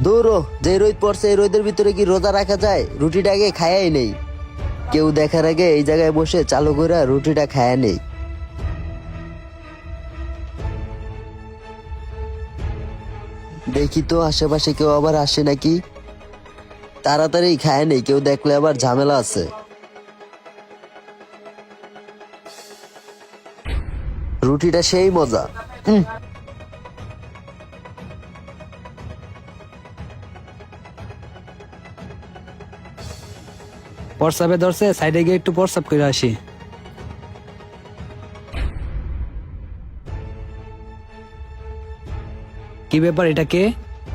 দৌড়ো, যে রোদ পড়ছে এই রোদের ভিতরে কি রোজা রাখা যায়? রুটিটা আগে খায়াই নেই, কেউ দেখার আগে এই জায়গায় বসে চালু করে রুটিটা খায়া নেই। দেখি তো আশেপাশে কেউ আবার আসে নাকি। তাড়াতাড়ি খায় নেই, কেউ দেখলে আবার ঝামেলা আছে। রুটিটা সেই মজা। প্রস্রাবে ধরছে, সাইডে গিয়ে একটু প্রস্রাব করে আসি। কি ব্যাপার, এটা কে?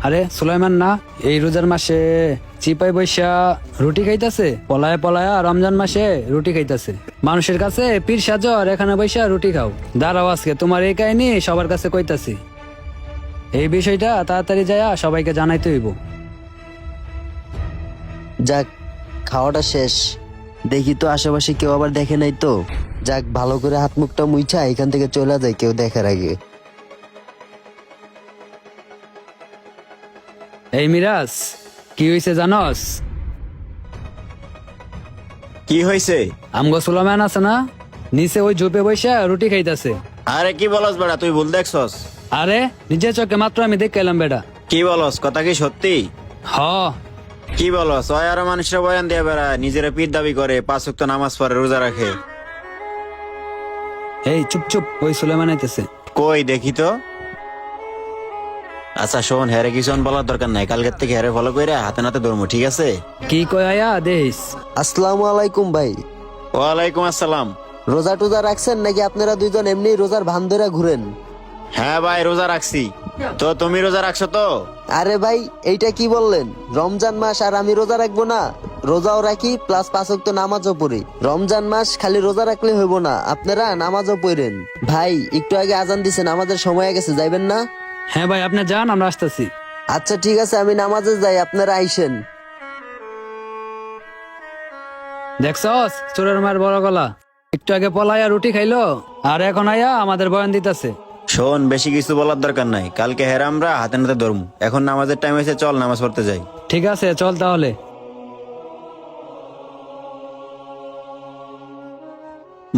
আরে সুলাইমান না? এই রোজার মাসে চিপাই বৈশা রুটি খাইতাছে, পলায়া পলায়া রমজান মাসে রুটি খাইতাছে। মানুষের কাছে পীর সাজো আর এখানে বৈশা রুটি খাও। দাঁড়াও, আজকে তোমার এই কাহিনী সবার কাছে কইতাছি। এই বিষয়টা তাড়াতাড়ি যায়া সবাইকে জানাইতে হইব। যাক, খাওয়াটা শেষ। দেখি তো আশেপাশে কেউ আবার দেখে নাই তো। যাক, ভালো করে হাত মুখটা মুইছা এখান থেকে চলে যায় কেউ দেখার আগে। এই মিরাজ, কি হইছে জানস? কি হয়েছে? আমগো সুলাইমান আছে না, নিচে ওই ঝোপে বৈশা রুটি খাইতাছে। আরে কি বলস বেটা, তুই ভুল দেখছস। আরে নিজের চোখে মাত্র আমি দেখে এলাম বেটা। কি বলস, কথা কি সত্যি? হ, কি বলস? ওই আরো মানুষরা বয়ান দিয়ে বেড়ায়, নিজের পীর দাবি করে, 5 ওয়াক্ত নামাজ পড়ে, রোজা রাখে। এই চুপ চুপ, ওই সুলাইমান আইতেছে। কই দেখি তো। আচ্ছা শোন, হেরে কিছু বলার দরকার নাই, কালকের থেকে হেরে ফলো করে হাতে নাতে ধরবো, ঠিক আছে? কি কয় আয়া দেখিস। আসসালামু আলাইকুম ভাই। ওয়ালাইকুম আসসালাম। রোজা টোজা রাখছেন নাকি আপনারা দুইজন এমনি রোজার ভান ধরে ঘুরেন? হ্যাঁ ভাই, রোজা রাখছি। তো তুমি রোজা রাখছো তো? আরে ভাই, এইটা কি বললেন? রমজান মাস আর আমি রোজা রাখবো না? রোজাও রাখি প্লাস 5 ওয়াক্ত নামাজও পড়ি। রমজান মাস খালি রোজা রাখলে হইব না, আপনারা নামাজও পড়েন। ভাই একটু আগে আজান দিছেন, আমাদের সময় হয়ে গেছে, যাইবেন না? হ্যাঁ ভাই, আপনি যান, আমরা আসতেছি। আচ্ছা ঠিক আছে, আমি নামাজে যাই, আপনারা আইসেন। দেখছস চোরের মার বড় গলা, একটু আগে পলায়া রুটি খাইলো আর এখন আয়া আমাদের বয়ান দিতেছে। শোন, বেশি কিছু বলার দরকার নাই, কালকে হেরে আমরা হাতে নাতে ধরবো। এখন নামাজের টাইম হয়েছে, চল নামাজ পড়তে যাই। ঠিক আছে, চল তাহলে।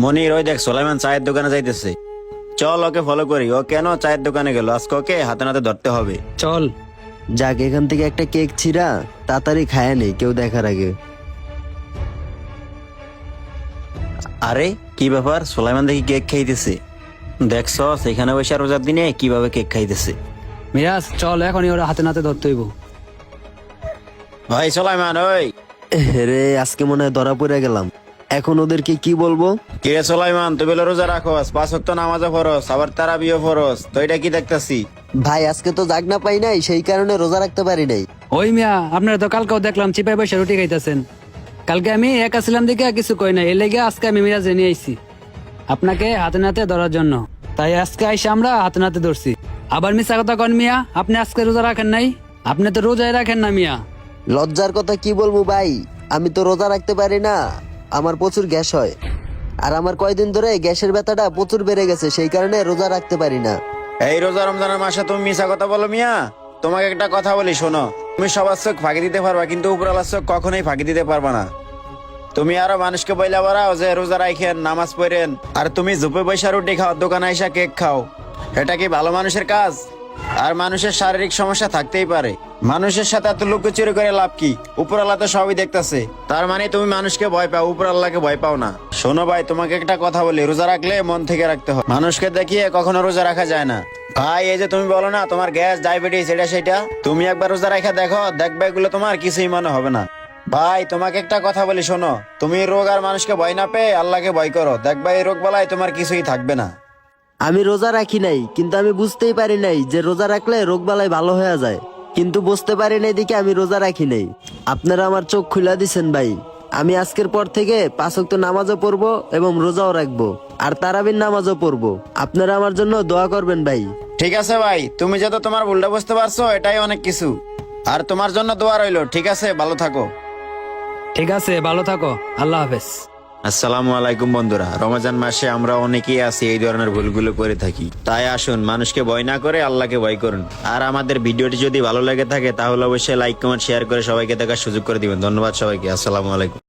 মনির, ওই দেখ সুলাইমান চায়ের দোকানে যাইতেছে, চল ওকে ফলো করি। ও কেন চায়ের দোকানে গেল, আজকে ওকে হাতে নাতে ধরতে হবে। চল। যাক, এখান থেকে একটা কেক ছিঁড়া তাড়াতাড়ি খায় নেই কেউ দেখার আগে। আরে কি ব্যাপার, সুলাইমান দেখি কেক খাইতেছে। দেখছো সেখানে বসে রোজার দিনে কিভাবে কেক খাইতেছে। মিরাজ চল, এখনই ওরা হাতে নাতে ধরতে হইব। ভাই সুলাইমান, ওই রে, আজকে মনে হয় ধরা পড়ে গেলাম। এখন ওদেরকে কি বলবো? কিরে সুলাইমান, তুই বলে রোজা রাখোস, 5 ওয়াক্ত নামাজও ফরস, আবার তারাবিও ফরস, তো এটা কি দেখতাছি? ভাই আজকে তো জাগনা পাই নাই, সেই কারণে রোজা রাখতে পারি নাই। ওই মিয়া, আপনারা তো কালকেও দেখলাম চিপাই বসে রুটি খাইতেছেন। কালকে আমি একা ছিলাম দেখে কিছু কই না, এর লেগে আজকে আমি মিরাজে নিয়ে আইছি আপনাকে হাতে নাতে ধরার জন্য। তাই আজকে আইসা আমরা হাতে নাতে ধরছি। আবার মিছা কথা কন মিয়া, আপনি আজকে রোজা রাখেন নাই? আপনি তো রোজাই রাখেন না মিয়া। লজ্জার কথা কি বলবো ভাই, আমি তো রোজা রাখতে পারি না, আমার প্রচুর গ্যাস হয়। আর আমার কয়দিন ধরে গ্যাসের ব্যথাটা প্রচুর বেড়ে গেছে, সেই কারণে রোজা রাখতে পারি না। এই রোজা রমজানের মাসে তুমি মিছা কথা বলো মিয়া? তোমাকে একটা কথা বলি শোনো, তুমি সবার চোখ ফাঁকি দিতে পারবা, কিন্তু উপরওয়ালার চোখ কখনোই ফাঁকি দিতে পারবা না। তুমি আরো মানুষকে বইলা বাড়াও যে রোজা রাখেন, নামাজ পড়েন, আর তুমি ঝুপে পয়সা রুটি খাও, দোকানে আইসা কেক খাও। এটা কি ভালো মানুষের কাজ? আর মানুষের শারীরিক সমস্যা থাকতেই পারে, মানুষের সাথে এত লুকোচুরি করে লাভ কি? উপরওয়ালা তো সবই দেখতেছে। তার মানে তুমি মানুষকে ভয় পাও, উপরওয়ালাকে ভয় পাও না। শোনো ভাই, তোমাকে একটা কথা বলি, রোজা রাখলে মন থেকে রাখতে হয়, মানুষকে দেখিয়ে কখনো রোজা রাখা যায় না। ভাই এই যে তুমি বলো না তোমার গ্যাস, ডায়াবেটিস, এটা সেটা, তুমি একবার রোজা রাখা দেখো, দেখবে এগুলো তোমার কিছুই মনে হবে না। ভাই তোমাকে একটা কথা বলি শোনো, তুমি রোগ আর মানুষকে ভয় না পেয়ে আল্লাহকে ভয় করো, দেখবে এই রোগ বালাই তোমার কিছুই থাকবে না। আমি রোজা রাখি নাই, কিন্তু আমি বুঝতেই পারি নাই যে রোজা রাখলে রোগ বালাই ভালো হয়ে যায়। কিন্তু বুঝতে পারি নাই দিকে আমি রোজা রাখি নাই। আপনারা আমার চোখ খুলে দিছেন ভাই। আমি আজকের পর থেকে 5 ওয়াক্ত নামাজও পড়বো এবং রোজাও রাখবো, আর তারাবির নামাজও পড়বো। আপনারা আমার জন্য দোয়া করবেন ভাই। ঠিক আছে ভাই, তুমি যত তোমার ভুলটা বুঝতে পারছো এটাই অনেক কিছু। আর তোমার জন্য দোয়া রইলো, ঠিক আছে, ভালো থাকো। ঠিক আছে, ভালো থাকো, আল্লাহ হাফেজ। আসসালামু আলাইকুম বন্ধুরা, রমজান মাসে আমরা অনেকেই আছি এই ধরনের ভুলগুলো করে থাকি। তাই আসুন মানুষকে ভয় না করে আল্লাহকে ভয় করুন। আর আমাদের ভিডিওটি যদি ভালো লেগে থাকে তাহলে অবশ্যই লাইক কমেন্ট শেয়ার করে সবাইকে দেখার সুযোগ করে দিবেন। ধন্যবাদ সবাইকে। আসসালামু আলাইকুম।